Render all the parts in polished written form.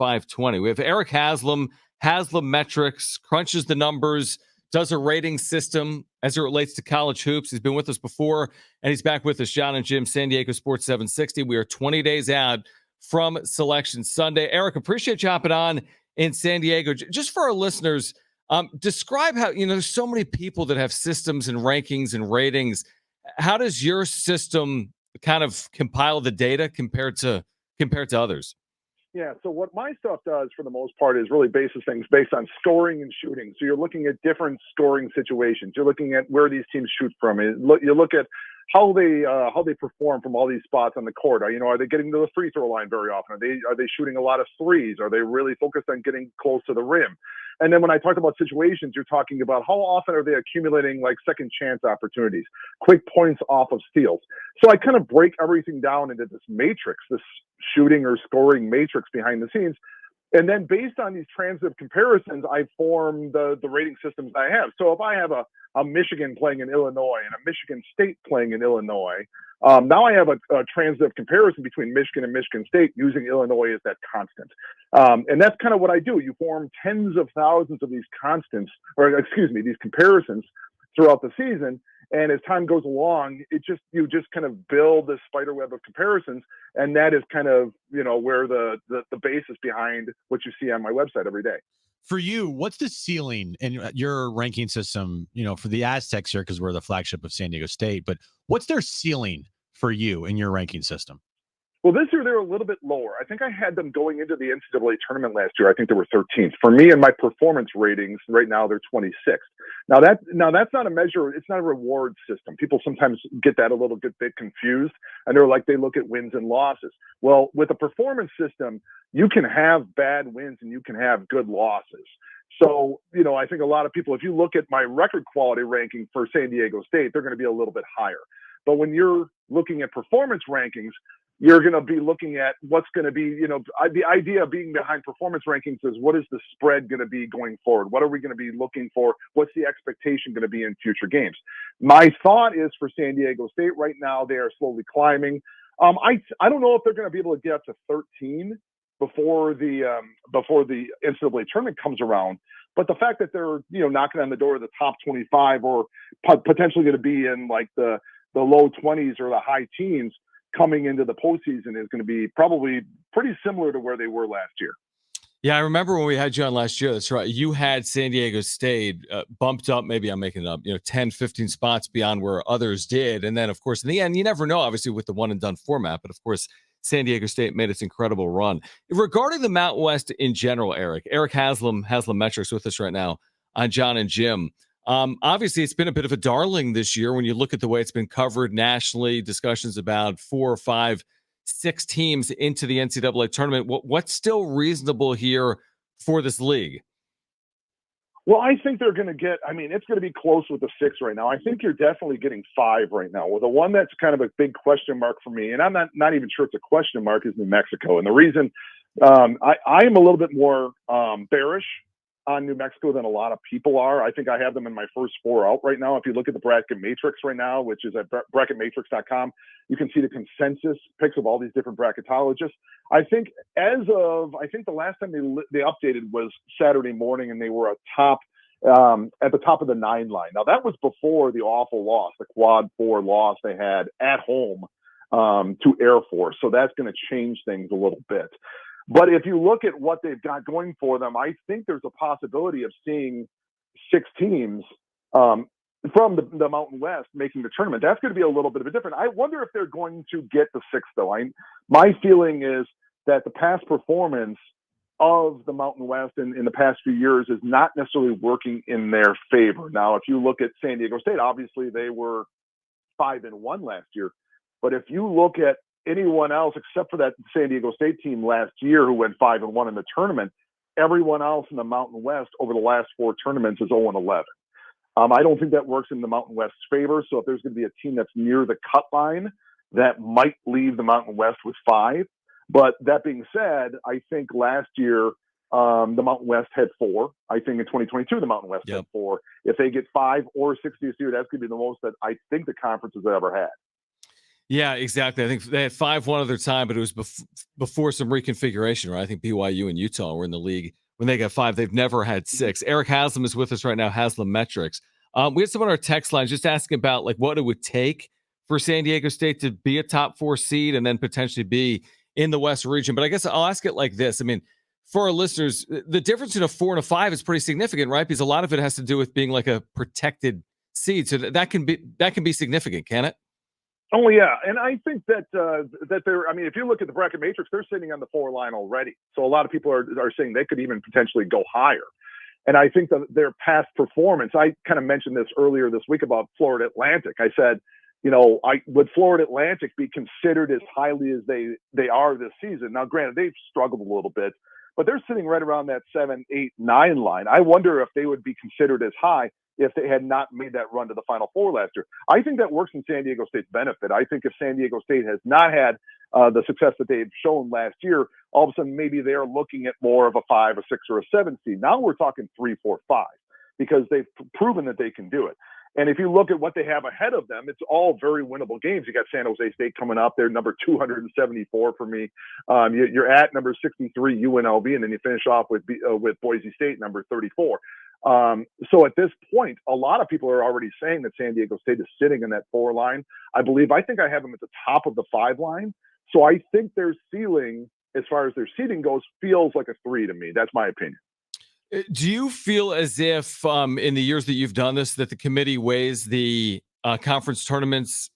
520. We have Erik Haslam, Haslam Metrics, crunches the numbers, does a rating system as it relates to college hoops. He's been with us before, and he's back with us, John and Jim, San Diego Sports 760. We are 20 days out from Selection Sunday. Erik, appreciate you hopping on in San Diego. Just for our listeners, describe how, there's so many people that have systems and rankings and ratings. How does your system kind of compile the data compared to others? Yeah, so what my stuff does for the most part is really bases things based on scoring and shooting. So you're looking at different scoring situations. You're looking at where these teams shoot from. You look at how they perform from all these spots on the court. Are they getting to the free throw line very often? Are they shooting a lot of threes? Are they really focused on getting close to the rim? And then when I talk about situations, you're talking about how often are they accumulating like second chance opportunities, quick points off of steals. So I kind of break everything down into this matrix, this shooting or scoring matrix behind the scenes. And then based on these transitive comparisons, I form the rating systems I have. So if I have a Michigan playing in Illinois and a Michigan State playing in Illinois, now I have a transitive comparison between Michigan and Michigan State using Illinois as that constant. And that's kind of what I do. You form tens of thousands of these these comparisons throughout the season. And as time goes along, you just kind of build this spider web of comparisons. And that is kind of, where the basis behind what you see on my website every day. For you, what's the ceiling in your ranking system, for the Aztecs here, because we're the flagship of San Diego State, but what's their ceiling for you in your ranking system? Well, this year they're a little bit lower. I think I had them going into the NCAA tournament last year. I think they were 13th. For me and my performance ratings right now, they're 26th. Now that's not a measure. It's not a reward system. People sometimes get that a little bit confused, and they look at wins and losses. Well, with a performance system, you can have bad wins and you can have good losses. So, I think a lot of people, if you look at my record quality ranking for San Diego State, they're going to be a little bit higher. But when you're looking at performance rankings, you're going to be looking at what's going to be, the idea of being behind performance rankings is what is the spread going to be going forward? What are we going to be looking for? What's the expectation going to be in future games? My thought is for San Diego State right now, they are slowly climbing. I don't know if they're going to be able to get up to 13 before the NCAA tournament comes around. But the fact that they're, knocking on the door of the top 25 or potentially going to be in like the low 20s or the high teens coming into the postseason is going to be probably pretty similar to where they were last year. Yeah, I remember when we had you on last year. That's right. You had San Diego State bumped up, maybe I'm making it up, 10, 15 spots beyond where others did. And then, of course, in the end, you never know, obviously, with the one and done format. But, of course, San Diego State made its incredible run. Regarding the Mountain West in general, Erik Haslam Metrics with us right now on John and Jim. Obviously, it's been a bit of a darling this year when you look at the way it's been covered nationally, discussions about 4 or 5, 6 teams into the NCAA tournament. What's still reasonable here for this league? Well, I think they're going to get, it's going to be close with the 6 right now. I think you're definitely getting 5 right now. Well, the one that's kind of a big question mark for me, and I'm not even sure it's a question mark, is New Mexico. And the reason I am a little bit more bearish on New Mexico than a lot of people are. I think I have them in my first 4 out right now. If you look at the bracket matrix right now, which is at bracketmatrix.com, you can see the consensus picks of all these different bracketologists. I think the last time they updated was Saturday morning, and they were at the top of the 9 line. Now that was before the awful loss, the quad 4 loss they had at home to Air Force. So that's going to change things a little bit. But if you look at what they've got going for them, I think there's a possibility of seeing 6 teams from the Mountain West making the tournament. That's going to be a little bit of a different. I wonder if they're going to get the 6th, though. My feeling is that the past performance of the Mountain West in the past few years is not necessarily working in their favor. Now, if you look at San Diego State, obviously they were 5-1 last year. But if you look at anyone else except for that San Diego State team last year who went 5-1 in the tournament, everyone else in the Mountain West over the last 4 tournaments is 0-11. I don't think that works in the Mountain West's favor. So if there's going to be a team that's near the cut line, that might leave the Mountain West with 5. But that being said, I think last year the Mountain West had 4. I think in 2022 the Mountain West had 4. If they get 5 or 6 this year, that's going to be the most that I think the conference has ever had. Yeah, exactly. I think they had 5 one other time, but it was before some reconfiguration, right? I think BYU and Utah were in the league when they got 5. They've never had 6. Erik Haslam is with us right now, Haslam Metrics. We had someone on our text line just asking about like what it would take for San Diego State to be a top 4 seed and then potentially be in the West region. But I guess I'll ask it like this. I mean, for our listeners, the difference in a 4 and a 5 is pretty significant, right? Because a lot of it has to do with being like a protected seed. So that can be significant, can it? Oh yeah, and I think that that they're. I mean, if you look at the bracket matrix, they're sitting on the 4 line already. So a lot of people are saying they could even potentially go higher. And I think that their past performance. I kind of mentioned this earlier this week about Florida Atlantic. I said, would Florida Atlantic be considered as highly as they are this season? Now, granted, they've struggled a little bit, but they're sitting right around that 7, 8, 9 line. I wonder if they would be considered as high if they had not made that run to the Final Four last year. I think that works in San Diego State's benefit. I think if San Diego State has not had the success that they've shown last year, all of a sudden maybe they're looking at more of a 5, a 6, or a 7 seed. Now we're talking 3, 4, 5 because they've proven that they can do it. And if you look at what they have ahead of them, it's all very winnable games. You got San Jose State coming up. They're number 274 for me. You're at number 63 UNLV, and then you finish off with Boise State, number 34. So at this point, a lot of people are already saying that San Diego State is sitting in that 4 line. I think I have them at the top of the 5 line. So I think their ceiling, as far as their seeding goes, feels like a 3 to me. That's my opinion. Do you feel as if in the years that you've done this, that the committee weighs the conference tournaments,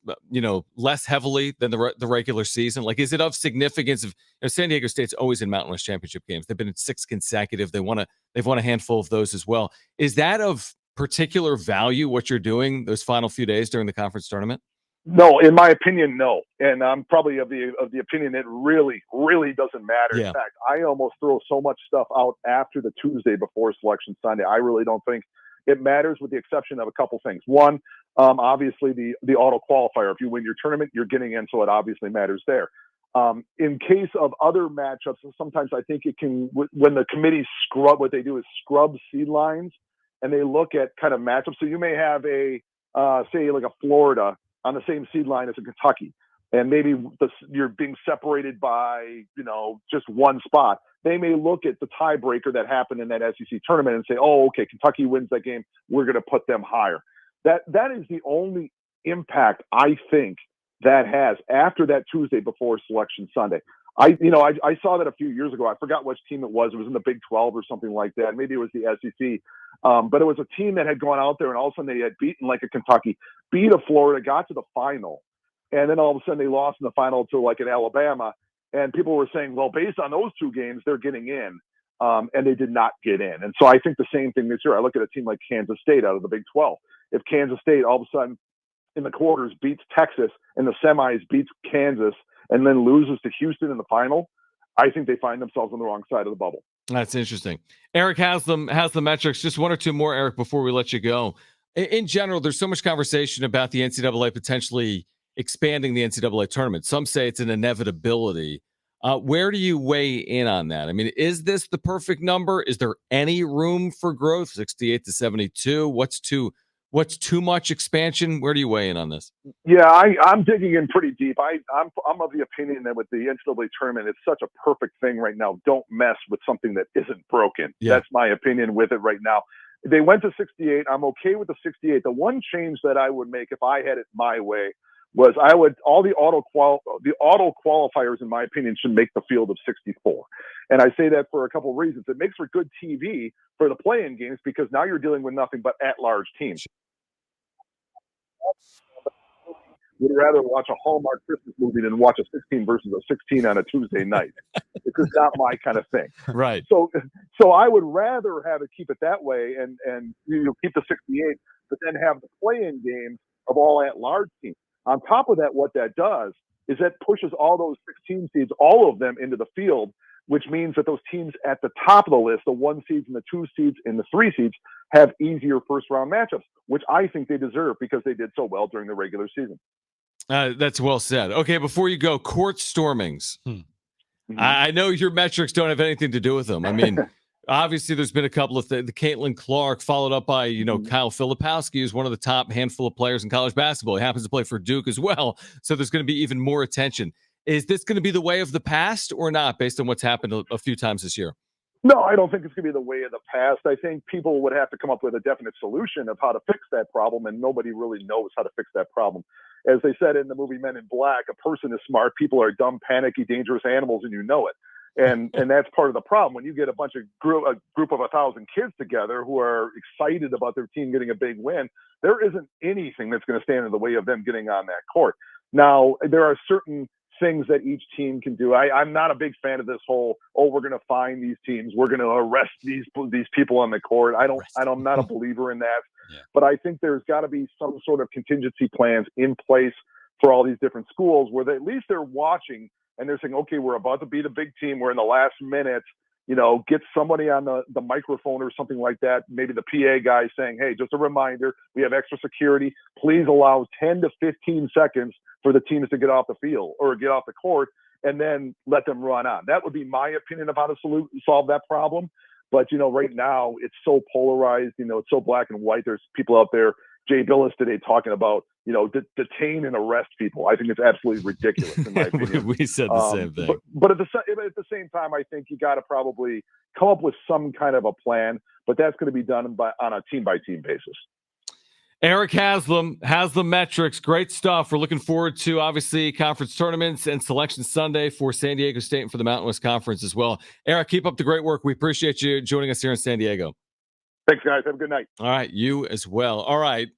less heavily than the regular season? Like, is it of significance? Of San Diego State's always in Mountain West Championship games. They've been in 6 consecutive. They've won a handful of those as well. Is that of particular value what you're doing those final few days during the conference tournament? No, in my opinion, no. And I'm probably of the opinion it really, really doesn't matter. Yeah. In fact, I almost throw so much stuff out after the Tuesday before Selection Sunday. I really don't think it matters, with the exception of a couple things. One, obviously the auto qualifier. If you win your tournament, you're getting in, so it obviously matters there. In case of other matchups, sometimes I think it can, when the committee what they do is scrub seed lines, and they look at kind of matchups. So you may have say like a Florida on the same seed line as a Kentucky, and maybe you're being separated by, just one spot. They may look at the tiebreaker that happened in that SEC tournament and say, oh, okay, Kentucky wins that game, we're going to put them higher. That is the only impact I think that has after that Tuesday before Selection Sunday. I saw that a few years ago. I forgot which team it was. It was in the Big 12 or something like that. Maybe it was the SEC. But it was a team that had gone out there and all of a sudden they had beaten like a Kentucky, beat a Florida, got to the final. And then all of a sudden they lost in the final to like an Alabama. And people were saying, well, based on those 2 games, they're getting in. And they did not get in. And so I think the same thing this year. I look at a team like Kansas State out of the Big 12. If Kansas State all of a sudden in the quarters beats Texas and the semis beats Kansas and then loses to Houston in the final, I think they find themselves on the wrong side of the bubble. That's interesting. Erik Haslam has the metrics. Just 1 or 2 more, Erik, before we let you go. In general, there's so much conversation about the NCAA potentially expanding the NCAA tournament. Some say it's an inevitability. Where do you weigh in on that? I mean, is this the perfect number? Is there any room for growth? 68 to 72? What's too much expansion? Where do you weigh in on this? Yeah, I'm digging in pretty deep. I'm of the opinion that with the NCAA tournament, it's such a perfect thing right now. Don't mess with something that isn't broken. Yeah. That's my opinion with it right now. They went to 68. I'm okay with the 68. The one change that I would make if I had it my way was all the auto qualifiers, in my opinion, should make the field of 64. And I say that for a couple of reasons. It makes for good TV for the play-in games because now you're dealing with nothing but at-large teams. Would rather watch a Hallmark Christmas movie than watch a 16 versus a 16 on a Tuesday night. It's just not my kind of thing. Right. So I would rather keep it that way and keep the 68, but then have the play-in games of all at-large teams. On top of that, what that does is that pushes all those 16 seeds, all of them, into the field, which means that those teams at the top of the list, the 1 seeds and the 2 seeds and the 3 seeds, have easier first-round matchups, which I think they deserve because they did so well during the regular season. That's well said. Okay, before you go, court stormings. Mm-hmm. I know your metrics don't have anything to do with them. I mean, Obviously, there's been a couple of the Caitlin Clark, followed up by, Kyle Filipowski, who's one of the top handful of players in college basketball. He happens to play for Duke as well. So there's going to be even more attention. Is this going to be the way of the past or not, based on what's happened a few times this year? No, I don't think it's going to be the way of the past. I think people would have to come up with a definite solution of how to fix that problem, and nobody really knows how to fix that problem. As they said in the movie Men in Black, a person is smart, people are dumb, panicky, dangerous animals, and you know it. And that's part of the problem. When you get a group of 1,000 kids together who are excited about their team getting a big win, there isn't anything that's going to stand in the way of them getting on that court. Now, there are certain things that each team can do. I'm not a big fan of this whole, we're going to find these teams, we're going to arrest these people on the court. I'm not a believer in that. Yeah. But I think there's got to be some sort of contingency plans in place for all these different schools where at least they're watching and they're saying, okay, we're about to beat a big team. We're in the last minute. Get somebody on the microphone or something like that. Maybe the PA guy saying, hey, just a reminder, we have extra security. Please allow 10 to 15 seconds for the teams to get off the field or get off the court, and then let them run on. That would be my opinion of how to solve that problem. But, right now it's so polarized, it's so black and white. There's people out there, Jay Billis today, talking about, detain and arrest people. I think it's absolutely ridiculous in my opinion. We said the same thing. But at the same time, I think you got to probably come up with some kind of a plan, but that's going to be done on a team-by-team basis. Erik Haslam, Haslam Metrics, great stuff. We're looking forward to, obviously, conference tournaments and Selection Sunday for San Diego State and for the Mountain West Conference as well. Erik, keep up the great work. We appreciate you joining us here in San Diego. Thanks, guys. Have a good night. All right, you as well. All right.